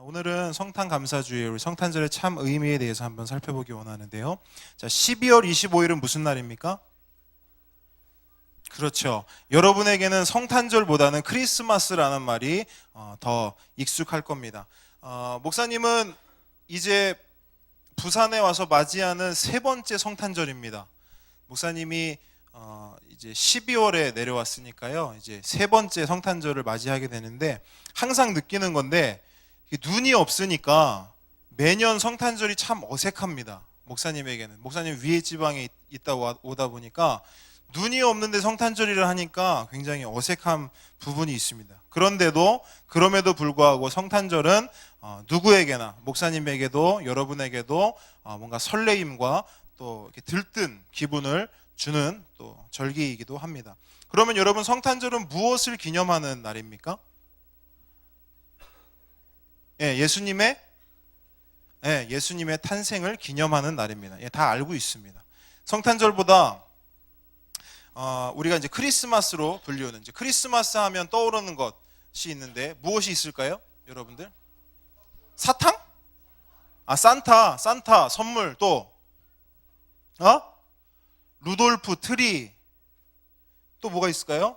오늘은 성탄 감사주일, 우리 성탄절의 참 의미에 대해서 한번 살펴보기 원하는데요. 자, 12월 25일은 무슨 날입니까? 그렇죠. 여러분에게는 성탄절보다는 크리스마스라는 말이 더 익숙할 겁니다. 목사님은 이제 부산에 와서 맞이하는 세 번째 성탄절입니다. 목사님이 이제 12월에 내려왔으니까요. 이제 세 번째 성탄절을 맞이하게 되는데 항상 느끼는 건데 눈이 없으니까 매년 성탄절이 참 어색합니다. 목사님에게는. 목사님 위에 지방에 있다 오다 보니까 눈이 없는데 성탄절이라 하니까 굉장히 어색한 부분이 있습니다. 그럼에도 불구하고 성탄절은 누구에게나, 목사님에게도 여러분에게도 뭔가 설레임과 또 이렇게 들뜬 기분을 주는 또 절기이기도 합니다. 그러면 여러분, 성탄절은 무엇을 기념하는 날입니까? 예수님의 탄생을 기념하는 날입니다. 다 알고 있습니다. 성탄절보다 우리가 이제 크리스마스로 불리우는, 이제 크리스마스 하면 떠오르는 것이 있는데 무엇이 있을까요? 여러분들? 사탕? 산타 선물, 또 루돌프 트리, 또 뭐가 있을까요?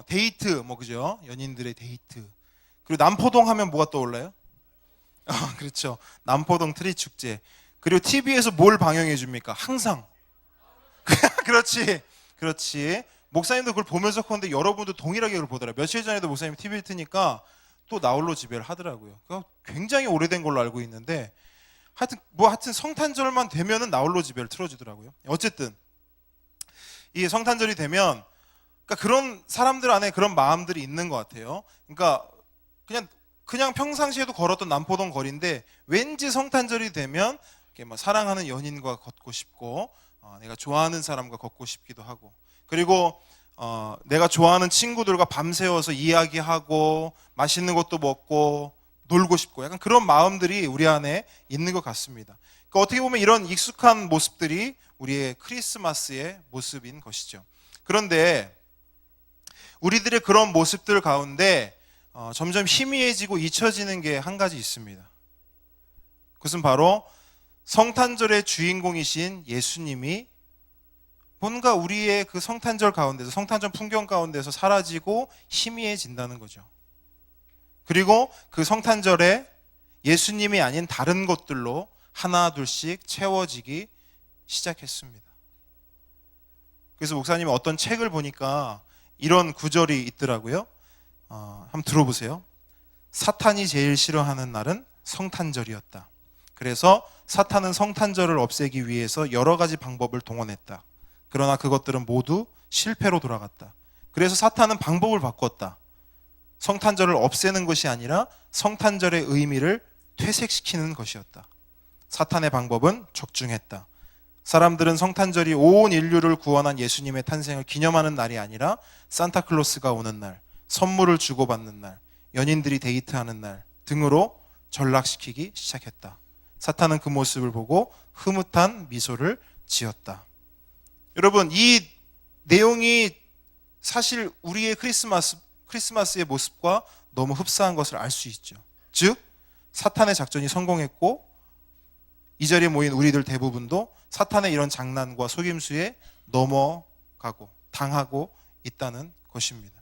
데이트, 그죠? 연인들의 데이트. 그리고 남포동 하면 뭐가 떠올라요? 그렇죠. 남포동 트리 축제. 그리고 TV에서 뭘 방영해 줍니까? 항상. 그렇지. 목사님도 그걸 보면서 그런데 여러분도 동일하게 그걸 보더라고요. 며칠 전에도 목사님이 TV를 트니까 또 나홀로 집회를 하더라고요. 굉장히 오래된 걸로 알고 있는데 하여튼 성탄절만 되면은 나홀로 집회를 틀어주더라고요. 어쨌든 이 성탄절이 되면 그러니까 그런 사람들 안에 그런 마음들이 있는 것 같아요. 그러니까 그냥 평상시에도 걸었던 남포동 거리인데 왠지 성탄절이 되면 이렇게 사랑하는 연인과 걷고 싶고 내가 좋아하는 사람과 걷고 싶기도 하고, 그리고 내가 좋아하는 친구들과 밤새워서 이야기하고 맛있는 것도 먹고 놀고 싶고, 약간 그런 마음들이 우리 안에 있는 것 같습니다. 그러니까 어떻게 보면 이런 익숙한 모습들이 우리의 크리스마스의 모습인 것이죠. 그런데 우리들의 그런 모습들 가운데 점점 희미해지고 잊혀지는 게 한 가지 있습니다. 그것은 바로 성탄절의 주인공이신 예수님이 뭔가 우리의 그 성탄절 가운데서, 성탄절 풍경 가운데서 사라지고 희미해진다는 거죠. 그리고 그 성탄절에 예수님이 아닌 다른 것들로 하나 둘씩 채워지기 시작했습니다. 그래서 목사님이 어떤 책을 보니까 이런 구절이 있더라고요. 한번 들어보세요. 사탄이 제일 싫어하는 날은 성탄절이었다. 그래서 사탄은 성탄절을 없애기 위해서 여러 가지 방법을 동원했다. 그러나 그것들은 모두 실패로 돌아갔다. 그래서 사탄은 방법을 바꿨다. 성탄절을 없애는 것이 아니라 성탄절의 의미를 퇴색시키는 것이었다. 사탄의 방법은 적중했다. 사람들은 성탄절이 온 인류를 구원한 예수님의 탄생을 기념하는 날이 아니라 산타클로스가 오는 날, 선물을 주고받는 날, 연인들이 데이트하는 날 등으로 전락시키기 시작했다. 사탄은 그 모습을 보고 흐뭇한 미소를 지었다. 여러분, 이 내용이 사실 우리의 크리스마스의 모습과 너무 흡사한 것을 알 수 있죠. 즉, 사탄의 작전이 성공했고 이 자리에 모인 우리들 대부분도 사탄의 이런 장난과 속임수에 넘어가고 당하고 있다는 것입니다.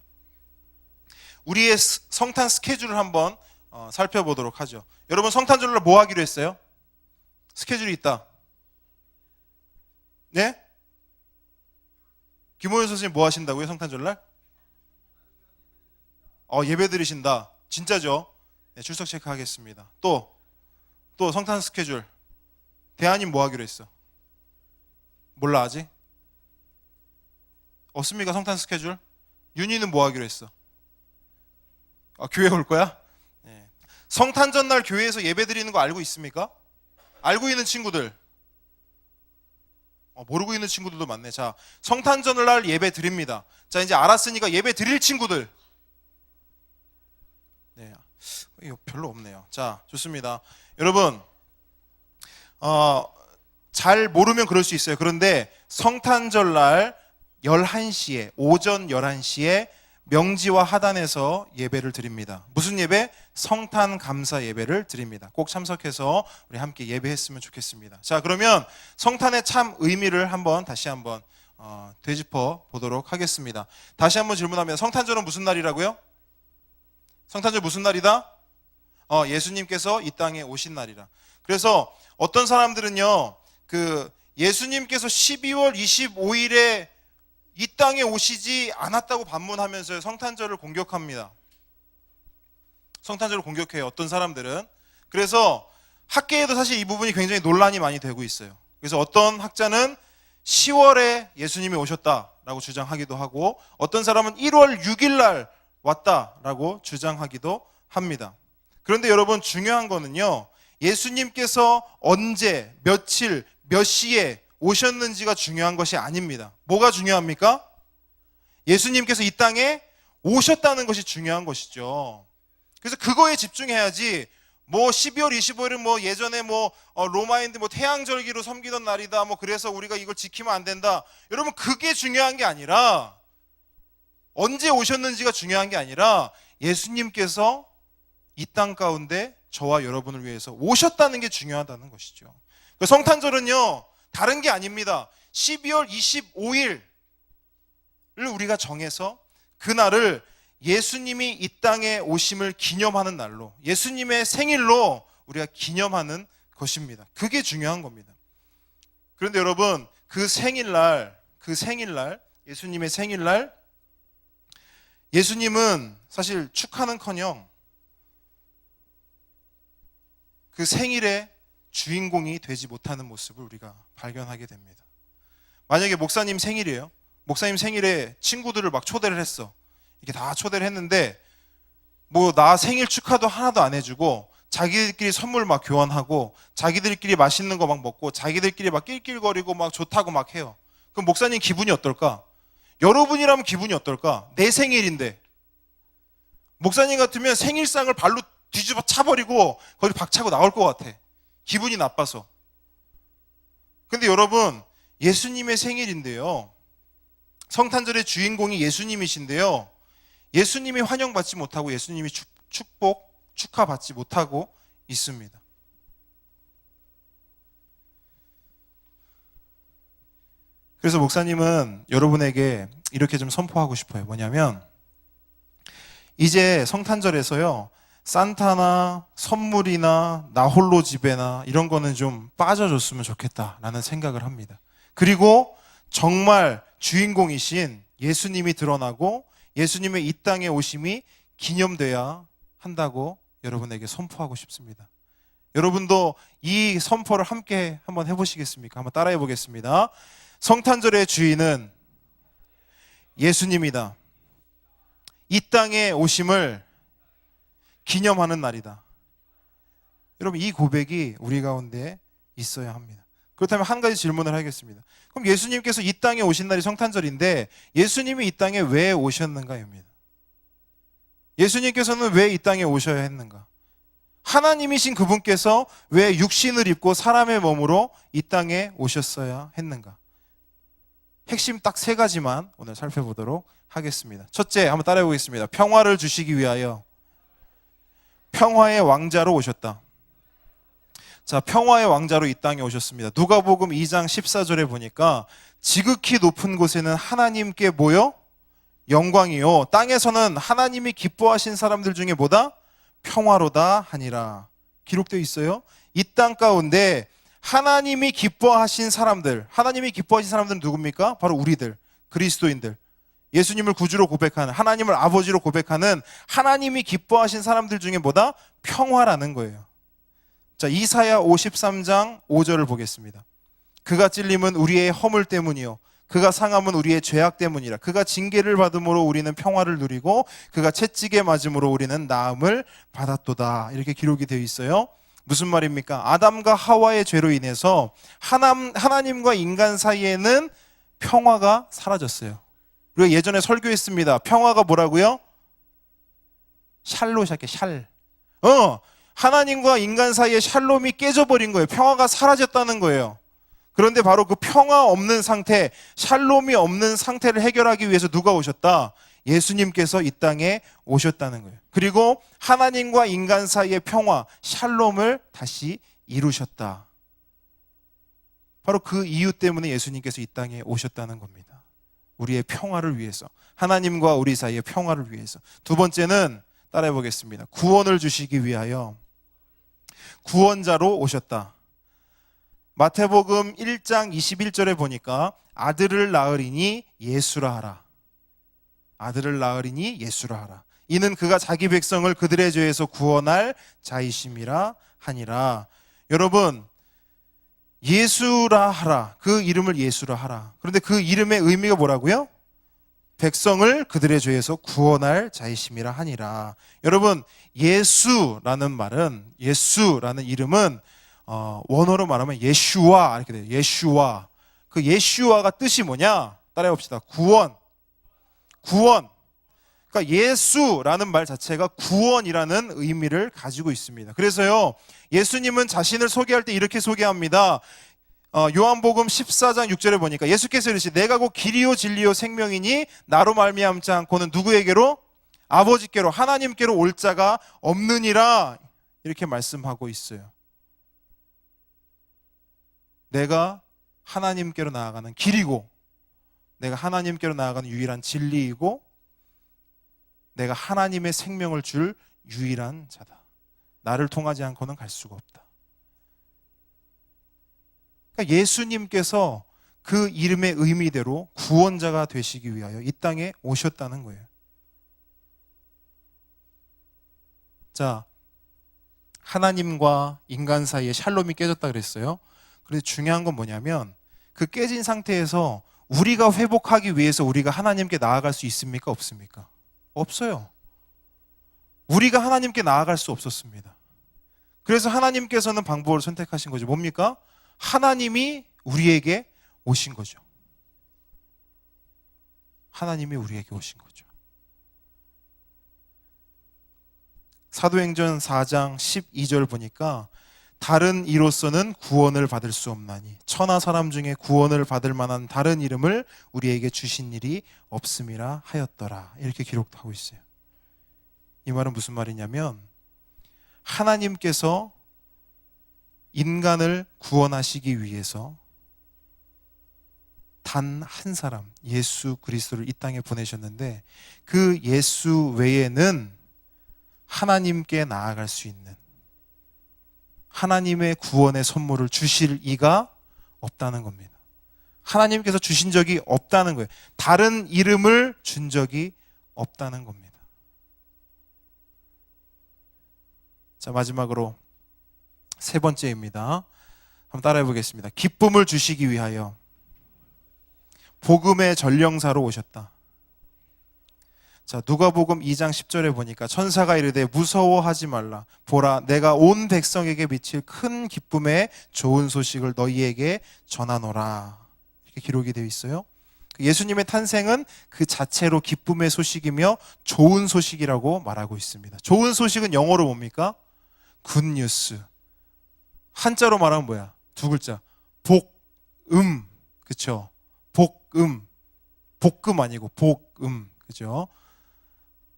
우리의 성탄 스케줄을 한번 살펴보도록 하죠. 여러분, 성탄절로 뭐 하기로 했어요? 스케줄이 있다. 네? 김호연 선생님 뭐 하신다고요? 성탄절날? 예배 드리신다. 진짜죠? 네, 출석 체크하겠습니다. 또 성탄 스케줄. 대한님 뭐 하기로 했어? 몰라 아직? 없습니까? 성탄 스케줄? 윤희는 뭐 하기로 했어? 교회 올 거야? 네. 성탄절 날 교회에서 예배 드리는 거 알고 있습니까? 알고 있는 친구들. 모르고 있는 친구들도 많네. 자, 성탄절 날 예배 드립니다. 자, 이제 알았으니까 예배 드릴 친구들. 네, 이거 별로 없네요. 자, 좋습니다. 여러분, 잘 모르면 그럴 수 있어요. 그런데 성탄절 날 11시에, 오전 11시에 명지와 하단에서 예배를 드립니다. 무슨 예배? 성탄 감사 예배를 드립니다. 꼭 참석해서 우리 함께 예배했으면 좋겠습니다. 자, 그러면 성탄의 참 의미를 다시 한번 되짚어 보도록 하겠습니다. 다시 한번 질문하면 성탄절은 무슨 날이라고요? 성탄절 무슨 날이다? 예수님께서 이 땅에 오신 날이라. 그래서 어떤 사람들은요, 예수님께서 12월 25일에 이 땅에 오시지 않았다고 반문하면서 성탄절을 공격합니다. 성탄절을 공격해요, 어떤 사람들은. 그래서 학계에도 사실 이 부분이 굉장히 논란이 많이 되고 있어요. 그래서 어떤 학자는 10월에 예수님이 오셨다라고 주장하기도 하고, 어떤 사람은 1월 6일 날 왔다라고 주장하기도 합니다. 그런데 여러분, 중요한 거는요, 예수님께서 언제, 며칠, 몇 시에 오셨는지가 중요한 것이 아닙니다. 뭐가 중요합니까? 예수님께서 이 땅에 오셨다는 것이 중요한 것이죠. 그래서 그거에 집중해야지, 12월 25일은 예전에 로마인들 태양절기로 섬기던 날이다, 그래서 우리가 이걸 지키면 안 된다. 여러분, 그게 중요한 게 아니라, 언제 오셨는지가 중요한 게 아니라, 예수님께서 이 땅 가운데 저와 여러분을 위해서 오셨다는 게 중요하다는 것이죠. 성탄절은요, 다른 게 아닙니다. 12월 25일을 우리가 정해서 그날을 예수님이 이 땅에 오심을 기념하는 날로, 예수님의 생일로 우리가 기념하는 것입니다. 그게 중요한 겁니다. 그런데 여러분, 그 생일날, 예수님의 생일날, 예수님은 사실 축하는커녕 그 생일의 주인공이 되지 못하는 모습을 우리가 발견하게 됩니다. 만약에 목사님 생일이에요. 목사님 생일에 친구들을 막 초대를 했어. 이렇게 다 초대를 했는데 나 생일 축하도 하나도 안 해주고, 자기들끼리 선물 막 교환하고, 자기들끼리 맛있는 거 막 먹고, 자기들끼리 막 낄낄거리고 막 좋다고 막 해요. 그럼 목사님 기분이 어떨까? 여러분이라면 기분이 어떨까? 내 생일인데. 목사님 같으면 생일상을 발로 뒤집어 차버리고 거기 박차고 나올 것 같아. 기분이 나빠서. 근데 여러분, 예수님의 생일인데요, 성탄절의 주인공이 예수님이신데요, 예수님이 환영받지 못하고 예수님이 축하받지 못하고 있습니다. 그래서 목사님은 여러분에게 이렇게 좀 선포하고 싶어요. 뭐냐면, 이제 성탄절에서요, 산타나 선물이나 나 홀로 집에나 이런 거는 좀 빠져줬으면 좋겠다라는 생각을 합니다. 그리고 정말 주인공이신 예수님이 드러나고 예수님의 이 땅에 오심이 기념돼야 한다고 여러분에게 선포하고 싶습니다. 여러분도 이 선포를 함께 한번 해보시겠습니까? 한번 따라해 보겠습니다. 성탄절의 주인은 예수님이다. 이 땅에 오심을 기념하는 날이다. 여러분, 이 고백이 우리 가운데 있어야 합니다. 그렇다면 한 가지 질문을 하겠습니다. 그럼 예수님께서 이 땅에 오신 날이 성탄절인데 예수님이 이 땅에 왜 오셨는가입니다. 예수님께서는 왜 이 땅에 오셔야 했는가? 하나님이신 그분께서 왜 육신을 입고 사람의 몸으로 이 땅에 오셨어야 했는가? 핵심 딱 3가지만 오늘 살펴보도록 하겠습니다. 첫째, 한번 따라해 보겠습니다. 평화를 주시기 위하여 평화의 왕자로 오셨다. 자, 평화의 왕자로 이 땅에 오셨습니다. 누가복음 2장 14절에 보니까 지극히 높은 곳에는 하나님께 뭐요? 영광이요. 땅에서는 하나님이 기뻐하신 사람들 중에 뭐다? 평화로다 하니라. 기록되어 있어요. 이 땅 가운데 하나님이 기뻐하신 사람들은 누굽니까? 바로 우리들, 그리스도인들. 예수님을 구주로 고백하는, 하나님을 아버지로 고백하는 하나님이 기뻐하신 사람들 중에 뭐다? 평화라는 거예요. 자, 이사야 53장 5절을 보겠습니다. 그가 찔림은 우리의 허물 때문이요 그가 상함은 우리의 죄악 때문이라. 그가 징계를 받음으로 우리는 평화를 누리고 그가 채찍에 맞음으로 우리는 나음을 받았도다. 이렇게 기록이 되어 있어요. 무슨 말입니까? 아담과 하와의 죄로 인해서 하나님과 인간 사이에는 평화가 사라졌어요. 우리가 예전에 설교했습니다. 평화가 뭐라고요? 샬롯이야, 샬. 하나님과 인간 사이의 샬롬이 깨져버린 거예요. 평화가 사라졌다는 거예요. 그런데 바로 그 평화 없는 상태, 샬롬이 없는 상태를 해결하기 위해서 누가 오셨다? 예수님께서 이 땅에 오셨다는 거예요. 그리고 하나님과 인간 사이의 평화, 샬롬을 다시 이루셨다. 바로 그 이유 때문에 예수님께서 이 땅에 오셨다는 겁니다. 우리의 평화를 위해서, 하나님과 우리 사이의 평화를 위해서. 두 번째는 따라해 보겠습니다. 구원을 주시기 위하여 구원자로 오셨다. 마태복음 1장 21절에 보니까 아들을 낳으리니 예수라 하라. 아들을 낳으리니 예수라 하라. 이는 그가 자기 백성을 그들의 죄에서 구원할 자이심이라 하니라. 여러분, 예수라 하라. 그 이름을 예수라 하라. 그런데 그 이름의 의미가 뭐라고요? 백성을 그들의 죄에서 구원할 자이심이라 하니라. 여러분, 예수라는 말은, 예수라는 이름은 원어로 말하면 예슈와 이렇게 돼요. 예슈와. 그 예슈와가 뜻이 뭐냐? 따라해 봅시다. 구원. 구원. 그러니까 예수라는 말 자체가 구원이라는 의미를 가지고 있습니다. 그래서요, 예수님은 자신을 소개할 때 이렇게 소개합니다. 요한복음 14장 6절에 보니까 예수께서 이르시되 내가 곧 길이요 진리요 생명이니 나로 말미암지 않고는 누구에게로? 아버지께로, 하나님께로 올 자가 없느니라. 이렇게 말씀하고 있어요. 내가 하나님께로 나아가는 길이고, 내가 하나님께로 나아가는 유일한 진리이고, 내가 하나님의 생명을 줄 유일한 자다. 나를 통하지 않고는 갈 수가 없다. 그러니까 예수님께서 그 이름의 의미대로 구원자가 되시기 위하여 이 땅에 오셨다는 거예요. 자, 하나님과 인간 사이에 샬롬이 깨졌다 그랬어요. 그런데 중요한 건 뭐냐면 그 깨진 상태에서 우리가 회복하기 위해서 우리가 하나님께 나아갈 수 있습니까? 없습니까? 없어요. 우리가 하나님께 나아갈 수 없었습니다. 그래서 하나님께서는 방법을 선택하신 거죠. 뭡니까? 하나님이 우리에게 오신 거죠. 하나님이 우리에게 오신 거죠. 사도행전 4장 12절 보니까 다른 이로서는 구원을 받을 수 없나니 천하 사람 중에 구원을 받을 만한 다른 이름을 우리에게 주신 일이 없음이라 하였더라. 이렇게 기록하고 있어요. 이 말은 무슨 말이냐면 하나님께서 인간을 구원하시기 위해서 단 한 사람, 예수 그리스도를 이 땅에 보내셨는데 그 예수 외에는 하나님께 나아갈 수 있는, 하나님의 구원의 선물을 주실 이가 없다는 겁니다. 하나님께서 주신 적이 없다는 거예요. 다른 이름을 준 적이 없다는 겁니다. 자, 마지막으로 세 번째입니다. 한번 따라해 보겠습니다. 기쁨을 주시기 위하여 복음의 전령사로 오셨다. 자, 누가복음 2장 10절에 보니까 천사가 이르되 무서워하지 말라. 보라, 내가 온 백성에게 미칠 큰 기쁨의 좋은 소식을 너희에게 전하노라. 이렇게 기록이 되어 있어요. 예수님의 탄생은 그 자체로 기쁨의 소식이며 좋은 소식이라고 말하고 있습니다. 좋은 소식은 영어로 뭡니까? 굿뉴스. 한자로 말하면 뭐야? 두 글자. 복음. 그쵸? 복음. 볶음 아니고 복음. 그죠?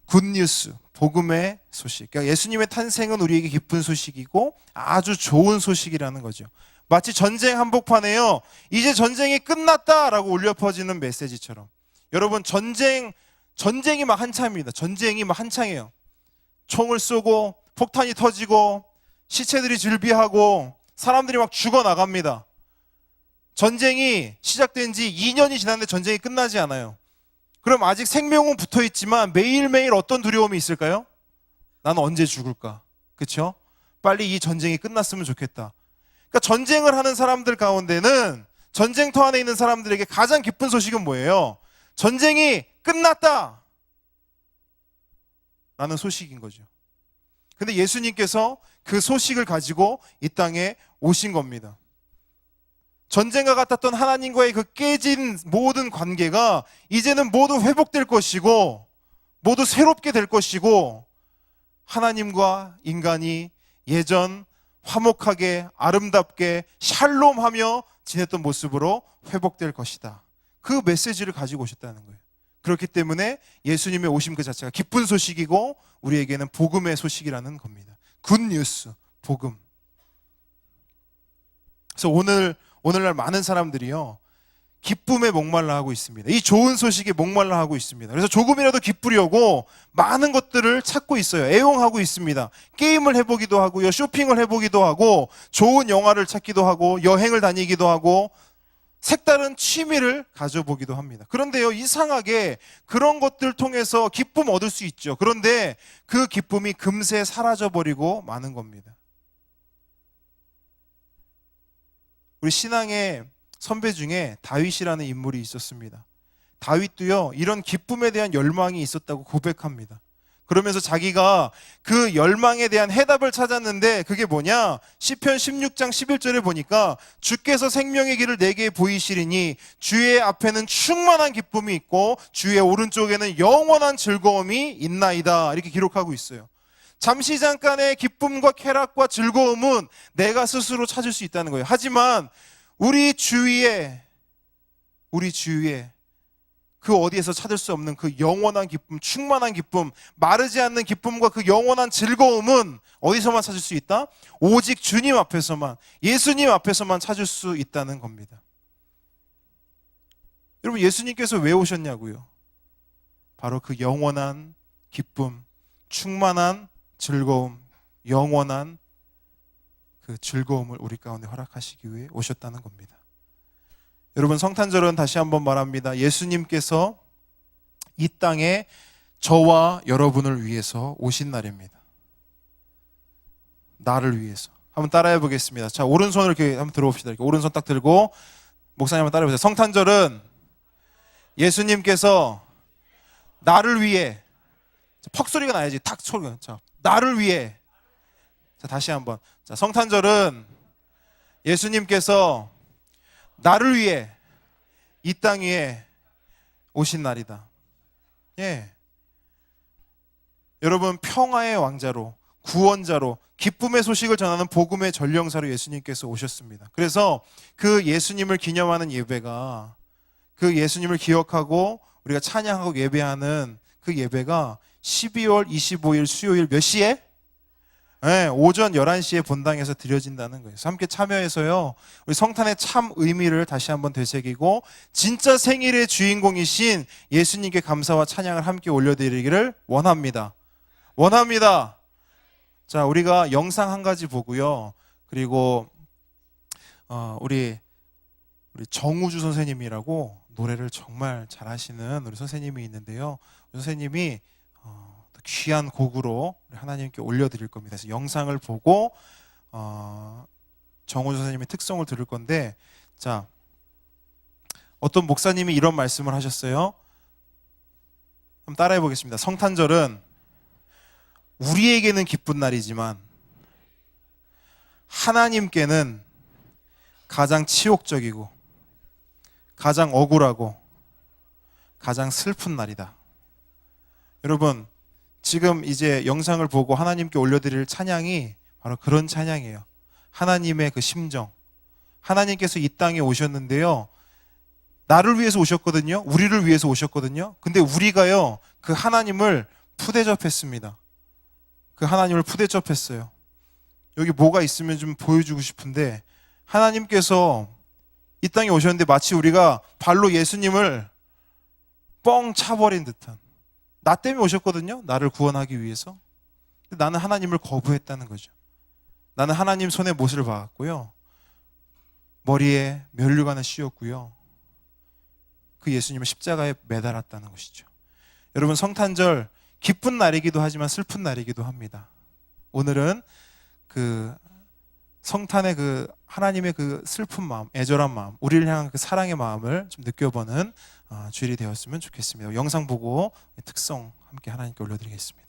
굿뉴스. 복음의 소식. 그러니까 예수님의 탄생은 우리에게 기쁜 소식이고 아주 좋은 소식이라는 거죠. 마치 전쟁 한복판에요, 이제 전쟁이 끝났다라고 울려 퍼지는 메시지처럼. 여러분, 전쟁이 막 한참입니다. 전쟁이 막 한창이에요. 총을 쏘고 폭탄이 터지고 시체들이 즐비하고 사람들이 막 죽어나갑니다. 전쟁이 시작된 지 2년이 지났는데 전쟁이 끝나지 않아요. 그럼 아직 생명은 붙어있지만 매일매일 어떤 두려움이 있을까요? 나는 언제 죽을까? 그렇죠? 빨리 이 전쟁이 끝났으면 좋겠다. 그러니까 전쟁을 하는 사람들 가운데는, 전쟁터 안에 있는 사람들에게 가장 기쁜 소식은 뭐예요? 전쟁이 끝났다! 라는 소식인 거죠. 근데 예수님께서 그 소식을 가지고 이 땅에 오신 겁니다. 전쟁과 같았던 하나님과의 그 깨진 모든 관계가 이제는 모두 회복될 것이고 모두 새롭게 될 것이고 하나님과 인간이 예전 화목하게 아름답게 샬롬하며 지냈던 모습으로 회복될 것이다. 그 메시지를 가지고 오셨다는 거예요. 그렇기 때문에 예수님의 오심 그 자체가 기쁜 소식이고 우리에게는 복음의 소식이라는 겁니다. 굿뉴스, 복음. 그래서 오늘날 많은 사람들이요, 기쁨에 목말라 하고 있습니다. 이 좋은 소식에 목말라 하고 있습니다. 그래서 조금이라도 기쁘려고 많은 것들을 찾고 있어요. 애용하고 있습니다. 게임을 해보기도 하고요, 쇼핑을 해보기도 하고, 좋은 영화를 찾기도 하고, 여행을 다니기도 하고, 색다른 취미를 가져보기도 합니다. 그런데요, 이상하게 그런 것들 통해서 기쁨 얻을 수 있죠. 그런데 그 기쁨이 금세 사라져버리고 마는 겁니다. 우리 신앙의 선배 중에 다윗이라는 인물이 있었습니다. 다윗도요, 이런 기쁨에 대한 열망이 있었다고 고백합니다. 그러면서 자기가 그 열망에 대한 해답을 찾았는데 그게 뭐냐? 시편 16장 11절에 보니까 주께서 생명의 길을 내게 보이시리니 주의 앞에는 충만한 기쁨이 있고 주의 오른쪽에는 영원한 즐거움이 있나이다, 이렇게 기록하고 있어요. 잠시 잠깐의 기쁨과 쾌락과 즐거움은 내가 스스로 찾을 수 있다는 거예요. 하지만 우리 주위에 그 어디에서 찾을 수 없는 그 영원한 기쁨, 충만한 기쁨, 마르지 않는 기쁨과 그 영원한 즐거움은 어디서만 찾을 수 있다? 오직 주님 앞에서만, 예수님 앞에서만 찾을 수 있다는 겁니다. 여러분, 예수님께서 왜 오셨냐고요? 바로 그 영원한 기쁨, 충만한 즐거움, 영원한 그 즐거움을 우리 가운데 허락하시기 위해 오셨다는 겁니다. 여러분, 성탄절은 다시 한번 말합니다. 예수님께서 이 땅에 저와 여러분을 위해서 오신 날입니다. 나를 위해서. 한번 따라해 보겠습니다. 자, 오른손을 이렇게 한번 들어봅시다. 이렇게 오른손 딱 들고 목사님 한번 따라해 보세요. 성탄절은 예수님께서 나를 위해, 퍽 소리가 나야지. 탁 소리가. 자, 나를 위해. 자, 다시 한번. 자, 성탄절은 예수님께서 나를 위해 이 땅 위에 오신 날이다. 예. 여러분, 평화의 왕자로, 구원자로, 기쁨의 소식을 전하는 복음의 전령사로 예수님께서 오셨습니다. 그래서 그 예수님을 기념하는 예배가, 그 예수님을 기억하고 우리가 찬양하고 예배하는 그 예배가 12월 25일 수요일 몇 시에? 네, 오전 11시에 본당에서 드려진다는 거예요. 그래서 함께 참여해서요, 우리 성탄의 참 의미를 다시 한번 되새기고 진짜 생일의 주인공이신 예수님께 감사와 찬양을 함께 올려드리기를 원합니다. 자, 우리가 영상 한 가지 보고요, 그리고 우리 정우주 선생님이라고 노래를 정말 잘하시는 우리 선생님이 있는데요, 선생님이 귀한 곡으로 하나님께 올려드릴 겁니다. 그래서 영상을 보고 정우주 선생님의 특성을 들을 건데, 자, 어떤 목사님이 이런 말씀을 하셨어요. 한번 따라해 보겠습니다. 성탄절은 우리에게는 기쁜 날이지만 하나님께는 가장 치욕적이고 가장 억울하고 가장 슬픈 날이다. 여러분, 지금 이제 영상을 보고 하나님께 올려드릴 찬양이 바로 그런 찬양이에요. 하나님의 그 심정. 하나님께서 이 땅에 오셨는데요, 나를 위해서 오셨거든요. 우리를 위해서 오셨거든요. 근데 우리가요, 그 하나님을 푸대접했습니다. 그 하나님을 푸대접했어요. 여기 뭐가 있으면 좀 보여주고 싶은데, 하나님께서 이 땅에 오셨는데 마치 우리가 발로 예수님을 뻥 차버린 듯한, 나 때문에 오셨거든요. 나를 구원하기 위해서. 근데 나는 하나님을 거부했다는 거죠. 나는 하나님 손에 못을 박았고요, 머리에 면류관을 씌웠고요, 그 예수님을 십자가에 매달았다는 것이죠. 여러분, 성탄절 기쁜 날이기도 하지만 슬픈 날이기도 합니다. 오늘은 그 성탄의 그 하나님의 그 슬픈 마음, 애절한 마음, 우리를 향한 그 사랑의 마음을 좀 느껴보는 주일이 되었으면 좋겠습니다. 영상 보고 특성 함께 하나님께 올려드리겠습니다.